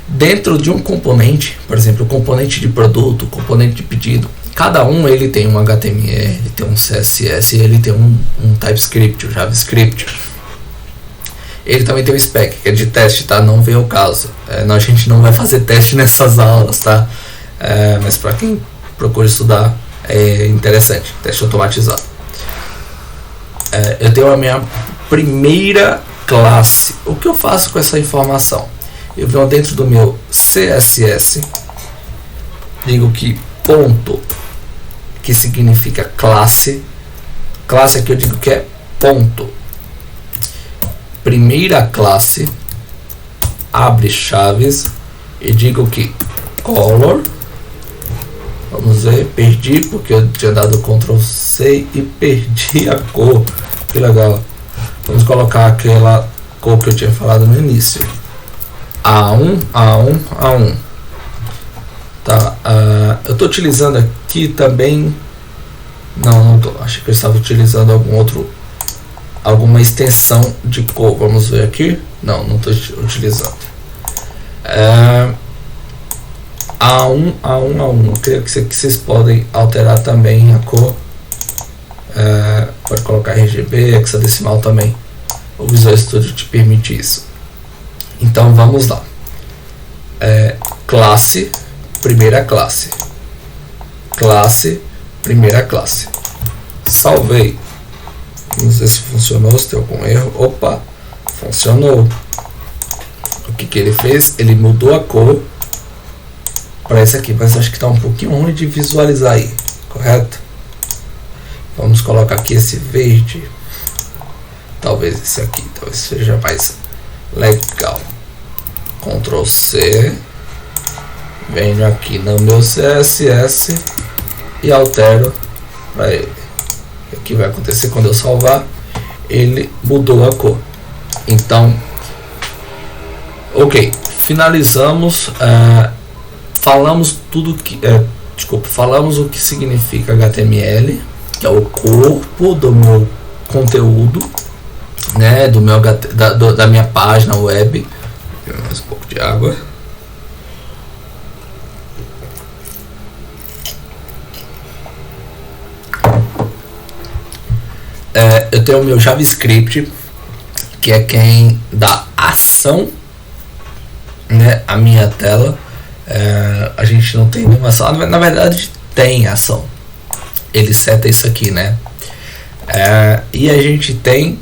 Speaker 1: dentro de um componente, por exemplo, o componente de produto, o componente de pedido, cada um ele tem um HTML, ele tem um CSS, ele tem um TypeScript, um JavaScript. Ele também tem o spec, que é de teste, tá? Não vem o caso. A gente não vai fazer teste nessas aulas, tá? Mas para quem procura estudar, é interessante. Teste automatizado. Eu tenho a minha primeira classe. O que eu faço com essa informação? Eu venho dentro do meu CSS, digo que ponto, que significa classe. Classe aqui eu digo que é ponto. Primeira classe, abre chaves, e digo que color, vamos ver, perdi porque eu tinha dado Ctrl C e perdi a cor. Que legal. Vamos colocar aquela cor que eu tinha falado no início. A1. Tá, eu estou utilizando aqui também. Não tô. Acho que eu estava utilizando alguma extensão de cor. Vamos ver aqui. Não estou utilizando. A1. Eu creio que vocês podem alterar também a cor. Pode colocar RGB, hexadecimal também. O Visual Studio te permite isso. Então vamos lá. Classe, primeira classe. Classe, primeira classe. Salvei. Não sei se funcionou, se tem algum erro. Opa, funcionou. O que ele fez? Ele mudou a cor para esse aqui, mas acho que está um pouquinho ruim de visualizar aí, correto? Vamos colocar aqui esse verde. Talvez esse aqui, talvez seja mais legal. Ctrl C. Venho aqui no meu CSS e altero para ele. O que vai acontecer quando eu salvar? Ele mudou a cor. Então, ok, finalizamos. Falamos tudo que falamos o que significa HTML, que é o corpo do meu conteúdo, né, da minha página web. Mais um pouco de água. Eu tenho o meu JavaScript, que é quem dá ação, né, à minha tela. A gente não tem nenhuma ação, na verdade tem ação. Ele seta isso aqui, né? E a gente tem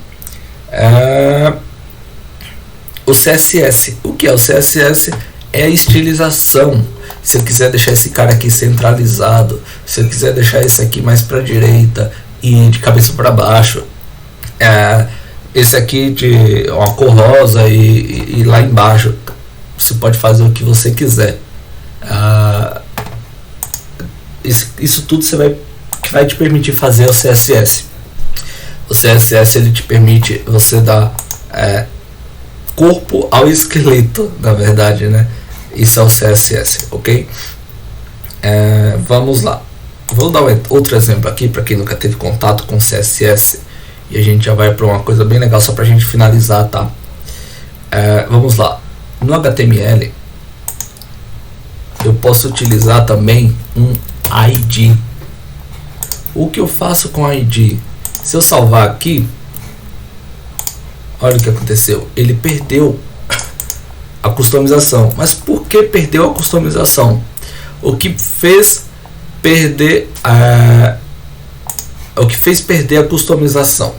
Speaker 1: O CSS. O que é o CSS? É a estilização. Se eu quiser deixar esse cara aqui centralizado, se eu quiser deixar esse aqui mais para a direita e de cabeça para baixo, esse aqui de uma cor rosa e lá embaixo, você pode fazer o que você quiser. Isso tudo que vai te permitir fazer o CSS. O CSS ele te permite você dar corpo ao esqueleto, na verdade, né? Isso é o CSS, ok? Vamos lá. Vou dar outro exemplo aqui para quem nunca teve contato com CSS e a gente já vai para uma coisa bem legal só para a gente finalizar, tá? Vamos lá. No HTML eu posso utilizar também um ID. O que eu faço com ID? Se eu salvar aqui, olha o que aconteceu. Ele perdeu a customização. Mas por que perdeu a customização? O que fez perder a customização?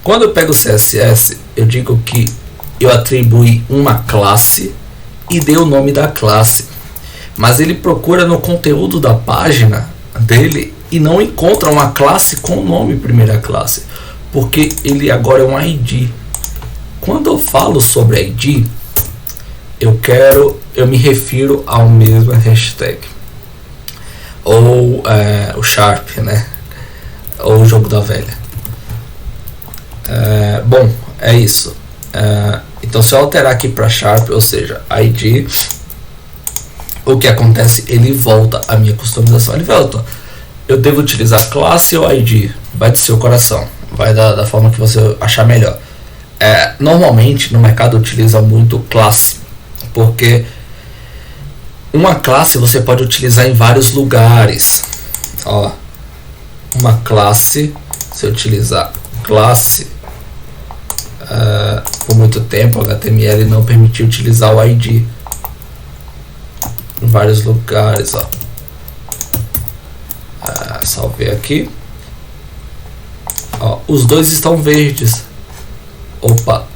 Speaker 1: Quando eu pego o CSS, eu digo que eu atribuí uma classe e dei o nome da classe, mas ele procura no conteúdo da página dele e não encontra uma classe com o nome primeira classe, porque ele agora é um ID. Quando eu falo sobre ID, eu me refiro ao mesmo hashtag ou o Sharp, né? Ou o jogo da velha. Bom, é isso. Então se eu alterar aqui para Sharp, ou seja, ID, o que acontece? Ele volta a minha customização. Ele volta. Eu devo utilizar classe ou ID? Vai do seu coração. Vai da forma que você achar melhor. Normalmente no mercado utiliza muito classe, porque uma classe você pode utilizar em vários lugares. Ó, uma classe, se eu utilizar classe por muito tempo, o HTML não permitiu utilizar o ID em vários lugares. Ó. Salvei aqui. Ó, os dois estão verdes. Opa,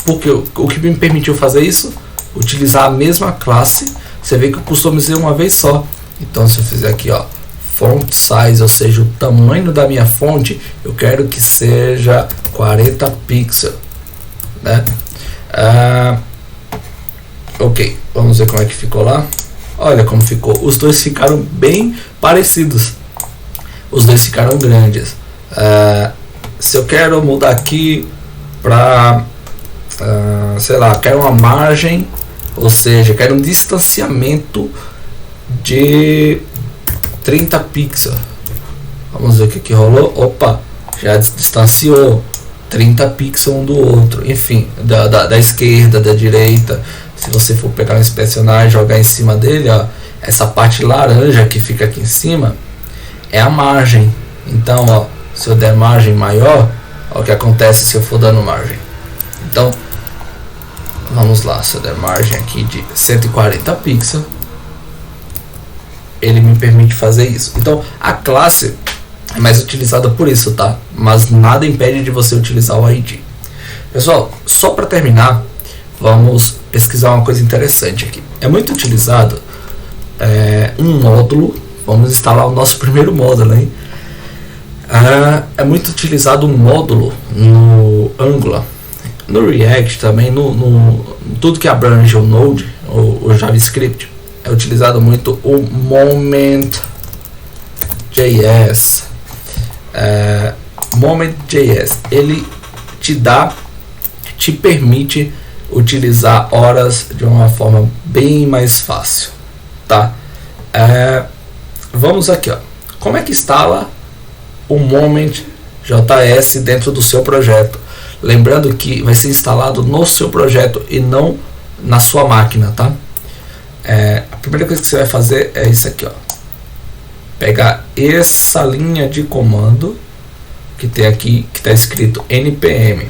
Speaker 1: porque o que me permitiu fazer isso? Utilizar a mesma classe. Você vê que eu customizei uma vez só. Então se eu fizer aqui, ó, font size, ou seja, o tamanho da minha fonte, eu quero que seja 40 pixels, né? Ok, vamos ver como é que ficou lá. Olha como ficou. Os dois ficaram bem parecidos. Os dois ficaram grandes. Se eu quero mudar aqui para sei lá, quero uma margem, ou seja, quero um distanciamento de 30 pixels. Vamos ver o que rolou. Opa, já distanciou 30 pixels um do outro. Enfim, da esquerda, da direita. Se você for pegar, inspecionar e jogar em cima dele, ó, essa parte laranja que fica aqui em cima é a margem. Então, ó, se eu der margem maior, ó, o que acontece se eu for dando margem. Então, vamos lá, se eu der margem aqui de 140 pixels, ele me permite fazer isso. Então, a classe é mais utilizada por isso, tá? Mas nada impede de você utilizar o ID. Pessoal, só para terminar, vamos pesquisar uma coisa interessante aqui. É muito utilizado um módulo. Vamos instalar o nosso primeiro módulo, hein? É muito utilizado um módulo no Angular, no React também, no tudo que abrange o Node, o JavaScript. É utilizado muito o Moment.js. Moment.js, ele te permite utilizar horas de uma forma bem mais fácil, tá? Vamos aqui, ó. Como é que instala o Moment.js dentro do seu projeto? Lembrando que vai ser instalado no seu projeto e não na sua máquina, tá? A primeira coisa que você vai fazer é isso aqui, ó. Pegar essa linha de comando que tem aqui, que está escrito npm.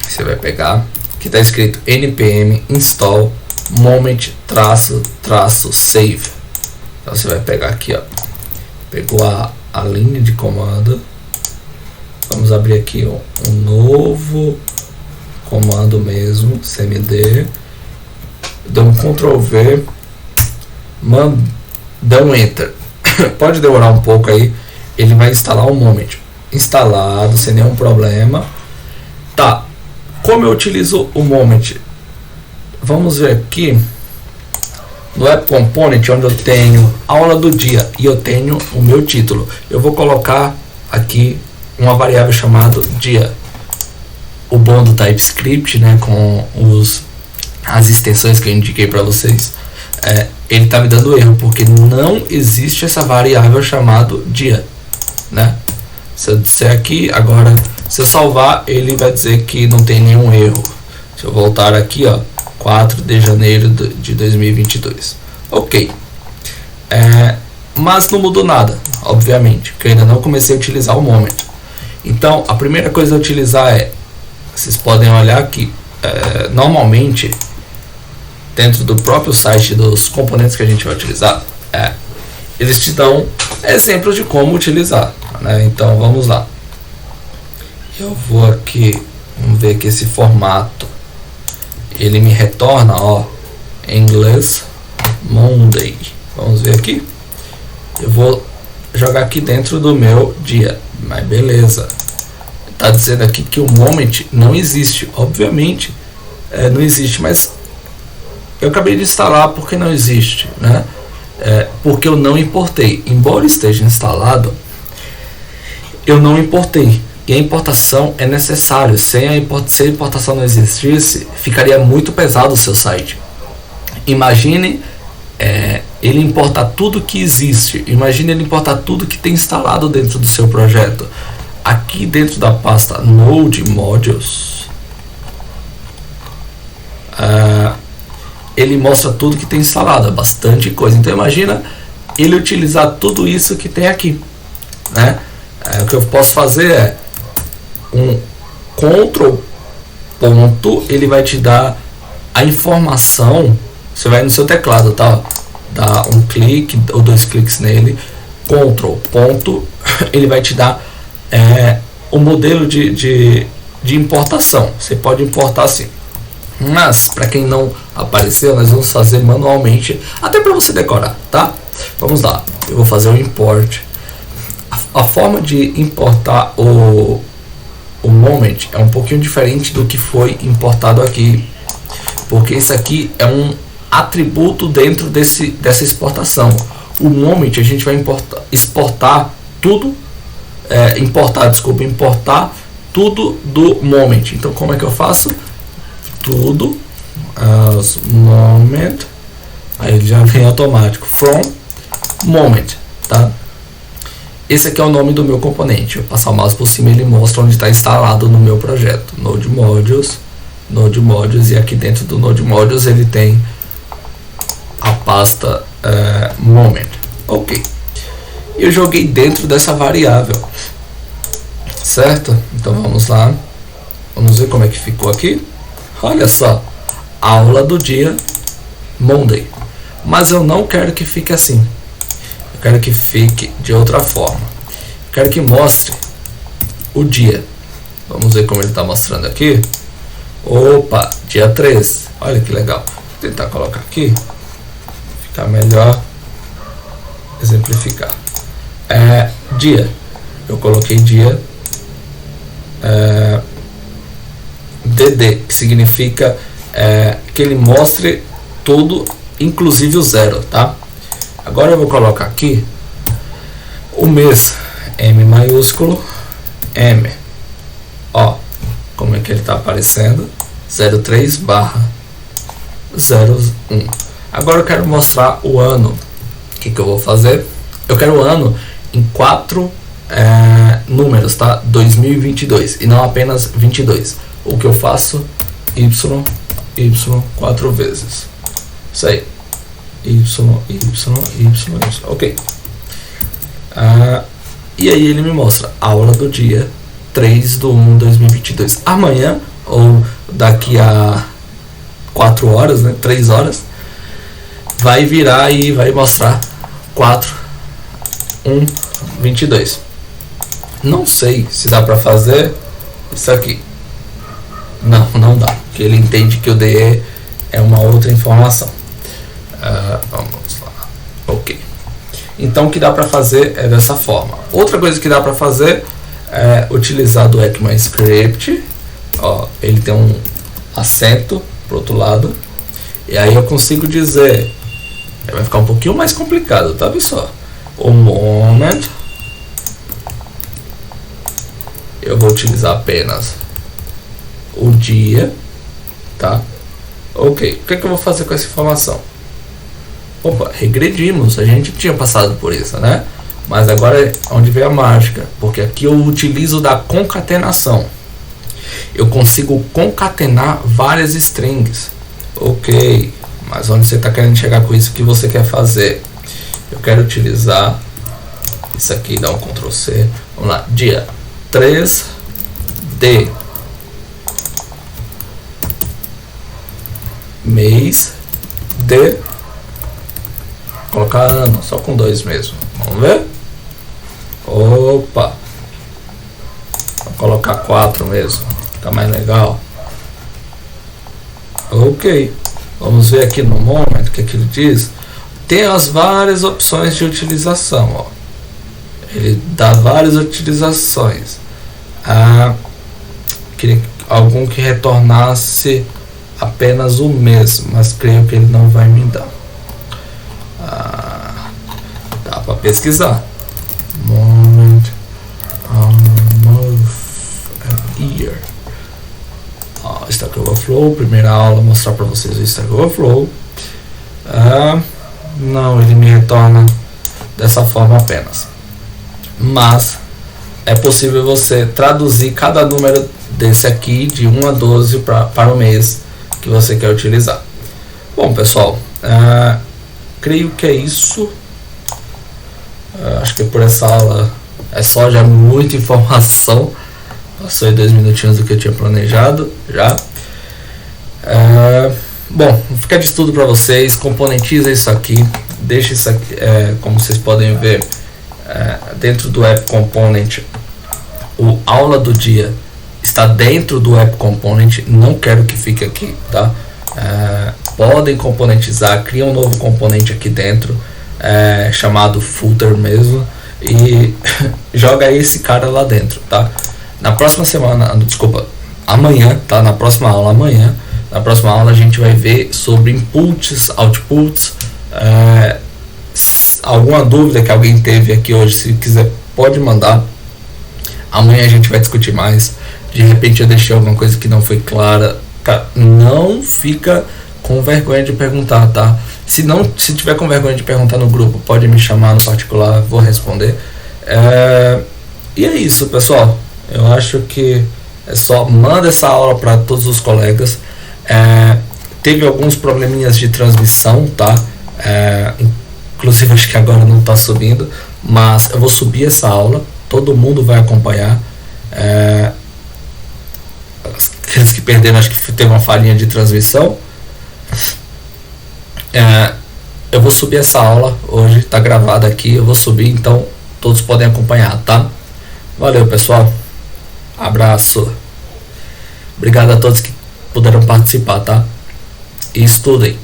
Speaker 1: Você vai pegar, que está escrito npm install moment-save. Então você vai pegar aqui, ó. Pegou a linha de comando. Vamos abrir aqui um novo comando mesmo, cmd, dá um Ctrl V, dá um Enter. Pode demorar um pouco aí, ele vai instalar um moment. Instalado, sem nenhum problema. Tá, como eu utilizo o moment? Vamos ver aqui no App Component, onde eu tenho aula do dia e eu tenho o meu título. Eu vou colocar aqui uma variável chamada dia. O bom do TypeScript, né, com as extensões que eu indiquei para vocês, ele está me dando erro, porque não existe essa variável chamada dia, né? Se eu disser aqui, agora, se eu salvar, ele vai dizer que não tem nenhum erro. Se eu voltar aqui, ó, 4 de janeiro de 2022. Ok. Mas não mudou nada, obviamente, porque eu ainda não comecei a utilizar o moment. Então, a primeira coisa a utilizar vocês podem olhar que, normalmente, dentro do próprio site dos componentes que a gente vai utilizar, eles te dão exemplos de como utilizar, né? Então, vamos lá. Eu vou aqui, vamos ver que esse formato, ele me retorna, ó, em inglês, Monday. Vamos ver aqui. Eu vou jogar aqui dentro do meu dia, mas beleza. Tá dizendo aqui que o moment não existe. Obviamente, não existe, mas eu acabei de instalar porque não existe, né? Porque eu não importei. Embora esteja instalado, eu não importei. E a importação é necessário. Se a importação não existisse, ficaria muito pesado o seu site. Imagine ele importar tudo que existe. Imagine ele importar tudo que tem instalado dentro do seu projeto. Aqui dentro da pasta Node Modules, ele mostra tudo que tem instalado, bastante coisa. Então imagina ele utilizar tudo isso que tem aqui, né? O que eu posso fazer é um Ctrl ponto, ele vai te dar a informação. Você vai no seu teclado, tá? Dá um clique ou 2 cliques nele, Ctrl ponto, ele vai te dar o modelo de importação. Você pode importar assim, mas para quem não apareceu, nós vamos fazer manualmente, até para você decorar, tá? Vamos lá, eu vou fazer o import. A forma de importar o moment é um pouquinho diferente do que foi importado aqui, porque isso aqui é um atributo dentro dessa exportação. O moment a gente vai importar tudo do moment. Então como é que eu faço? Tudo as moment, aí ele já vem automático, from moment, tá? Esse aqui é o nome do meu componente. Eu passar o mouse por cima, ele mostra onde está instalado no meu projeto. Node Modules, e aqui dentro do Node Modules ele tem a pasta moment. Ok. Eu joguei dentro dessa variável, certo? Então vamos lá, vamos ver como é que ficou aqui. Olha só, aula do dia Monday. Mas eu não quero que fique assim. Eu quero que fique de outra forma. Eu quero que mostre o dia. Vamos ver como ele está mostrando aqui. Opa, dia 3. Olha que legal. Vou tentar colocar aqui, ficar melhor, exemplificar. Dia. Eu coloquei dia DD, que significa que ele mostre tudo, inclusive o 0, tá? Agora eu vou colocar aqui o mês, M maiúsculo, M, ó, como é que ele está aparecendo, 03/01. Agora eu quero mostrar o ano. O que eu vou fazer? Eu quero o ano em 4 números, tá? 2022 e não apenas 22. O que eu faço? Y 4 vezes. Isso aí. Y, ok. E aí ele me mostra aula do dia 3/1/2022. Amanhã, ou daqui a 4 horas, né, 3 horas, vai virar e vai mostrar 4 22. Não sei se dá para fazer isso aqui. Não dá, porque ele entende que o DE é uma outra informação. Vamos lá. Ok. Então o que dá para fazer é dessa forma. Outra coisa que dá para fazer é utilizar do ECMAScript. Ó, ele tem um acento pro outro lado. E aí eu consigo dizer. Vai ficar um pouquinho mais complicado, tá pessoal? O moment. Eu vou utilizar apenas o dia, tá? Ok, o que é que eu vou fazer com essa informação? Opa, regredimos, a gente tinha passado por isso, né? Mas agora é onde vem a mágica, porque aqui eu utilizo da concatenação. Eu consigo concatenar várias strings. Ok, mas onde você está querendo chegar com isso? O que você quer fazer? Eu quero utilizar isso aqui, dá um Ctrl C. Vamos lá, dia 3 de mês de, colocar ano, só com 2 mesmo. Vamos ver? Opa, vou colocar 4 mesmo, tá mais legal. Ok, vamos ver aqui no moment o que ele diz. Tem as várias opções de utilização, ó. Ele dá várias utilizações. Queria algum que retornasse apenas o mesmo, mas creio que ele não vai me dar. Dá para pesquisar. Moment, month and year. Stack Overflow, primeira aula, mostrar para vocês o Stack Overflow. Não, ele me retorna dessa forma apenas. Mas é possível você traduzir cada número desse aqui de 1 a 12 para o mês que você quer utilizar. Bom, pessoal, creio que é isso. Acho que por essa aula é só já muita informação. Passou aí 2 minutinhos do que eu tinha planejado já. Bom, fica de estudo para vocês. Componentiza isso aqui. Deixa isso aqui, como vocês podem ver, dentro do App Component. O aula do dia está dentro do App Component. Não quero que fique aqui, tá? Podem componentizar. Cria um novo componente aqui dentro, chamado footer mesmo, e joga esse cara lá dentro, tá? Na próxima semana, desculpa, amanhã, tá? Na próxima aula a gente vai ver sobre inputs, outputs. Alguma dúvida que alguém teve aqui hoje, se quiser, pode mandar. Amanhã a gente vai discutir mais. De repente eu deixei alguma coisa que não foi clara. Não fica com vergonha de perguntar, tá? Se tiver com vergonha de perguntar no grupo, pode me chamar no particular, vou responder. E é isso, pessoal. Eu acho que é só manda essa aula para todos os colegas. Teve alguns probleminhas de transmissão, tá? Inclusive acho que agora não está subindo, mas eu vou subir essa aula, todo mundo vai acompanhar. Aqueles que perderam, acho que teve uma falhinha de transmissão. Eu vou subir essa aula hoje, está gravada aqui, eu vou subir, então todos podem acompanhar, tá? Valeu, pessoal. Abraço. Obrigado a todos que puderam participar, tá? E estudem.